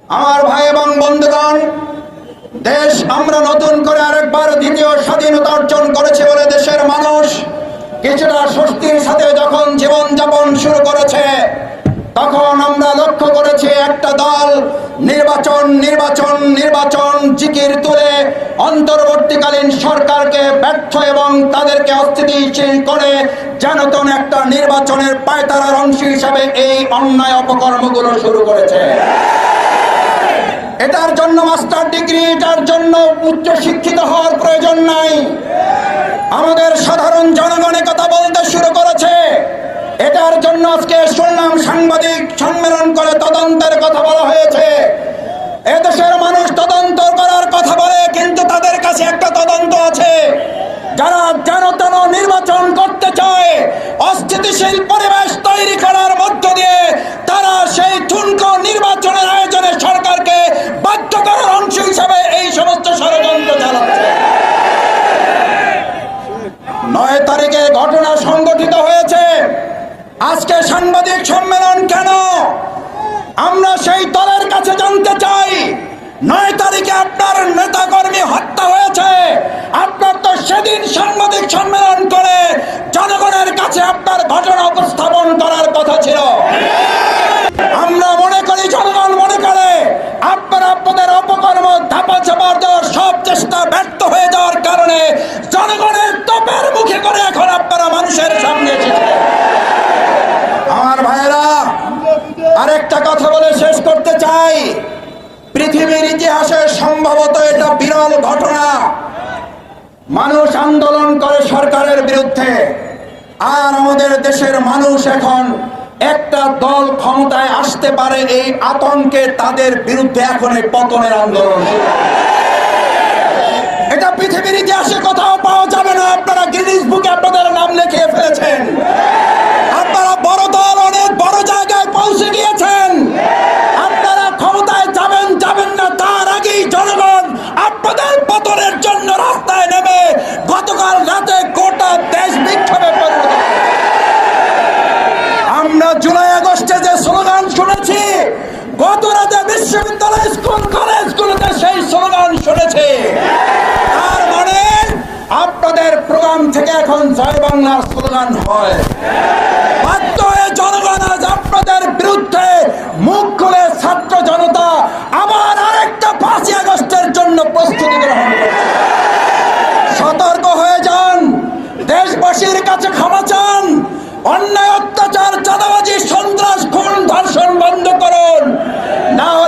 আমার ভাই এবং বন্ধুগণ, দেশ আমরা নতুন করে আরেকবার দ্বিতীয় স্বাধীনতা অর্জন করেছে বলে দেশের মানুষ কিছুটা স্বস্তির সাথে যখন জীবনযাপন শুরু করেছে, তখন আমরা লক্ষ্য করেছি একটা দল নির্বাচন নির্বাচন নির্বাচন জিকির তুলে অন্তর্বর্তীকালীন সরকারকে ব্যর্থ এবং তাদেরকে অস্থিতিশীল করে যেন তেন একটা নির্বাচনের পায়তারার অংশ হিসাবে এই অন্যায় অপকর্মগুলো শুরু করেছে। এটার জন্য মাস্টার ডিগ্রি, এটার জন্য উচ্চ শিক্ষিত হওয়ার প্রয়োজন নাই। আমাদের সাধারণ জনগণের কথা বলতে শুরু করেছে। এটার জন্য আজকে শুনলাম সাংবাদিক সম্মেলন করে তদন্তের কথা বলা হয়েছে। এদেশের মানুষ তদন্ত করার কথা বলে, কিন্তু তাদের কাছে একটা তদন্ত আছে। যারা যেন তেন নির্বাচন করতে চায়, অস্থিতিশীল পরিবেশ তৈরি করার মধ্য দিয়ে তারা সেই ঠুনকো নির্বাচনের আয়োজনে সরকারকে বাধ্য করার অংশ হিসাবে এই সমস্ত ষড়যন্ত্র চালাচ্ছে। 9 তারিখে ঘটনা সংঘটিত হয়েছে। আজকে সাংবাদিক সম্মেলন কেন? আমরা সেই দলের কাছে জানতে চাই, 9 তারিখে আপনার নেতাকর্মী হত্যা হয়েছে, আপনার তো সেদিন সাংবাদিক সম্মেলন করে জনগণের কাছে আপনার ঘটনা উপস্থাপন করার কথা ছিল। আমরা মনে করি, জনগণ মনে করে আপনারা আপনাদের অপকর্ম ধাপা চাপা দেওয়ার সব চেষ্টা ব্যর্থ হয়ে যাওয়ার কারণে জনগণের তোপের মুখে করে এখন আপনারা মানুষের সামনে এসেছেন। আমার ভাইয়েরা, আরেকটা কথা বলে শেষ করতে চাই। পৃথিবীর ইতিহাসে সম্ভবত এটা বিরল ঘটনা। মানুষ আন্দোলন করে সরকারের বিরুদ্ধে, আর আমাদের দেশের মানুষ এখন একটা দল ক্ষমতায় আসতে পারে এই আতঙ্কে তাদের বিরুদ্ধে এখন এই পতনের আন্দোলন। এটা পৃথিবীর ইতিহাসে কোথাও পাওয়া যাবে না। আপনারা গিনিস বুকে আপনাদের নাম লিখিয়ে ফেলেছেন। আপনারা বড় দল, অনেক বড় জায়গায় পৌঁছে গিয়েছেন। আপনারা ক্ষমতায় যাবেন যাবেন না তার আগেই জনগণ আপনাদের পতনের জন্য রাস্তায় নেমে গতকাল রাতে গোটা দেশ বিক্ষোভে পরিণত। আমরা জুলাই আগস্টে যে স্লোগান শুনেছি, গত রাতে বিশ্ববিদ্যালয়, স্কুল, কলেজগুলোতে সেই স্লোগান শুনেছি। তার মানে আপনাদের প্রোগ্রাম থেকে এখন জয় বাংলার স্লোগান হয়। বাধ্য হয়ে জনগণ আজ আপনাদের বিরুদ্ধে মুখ খুলে ছাত্র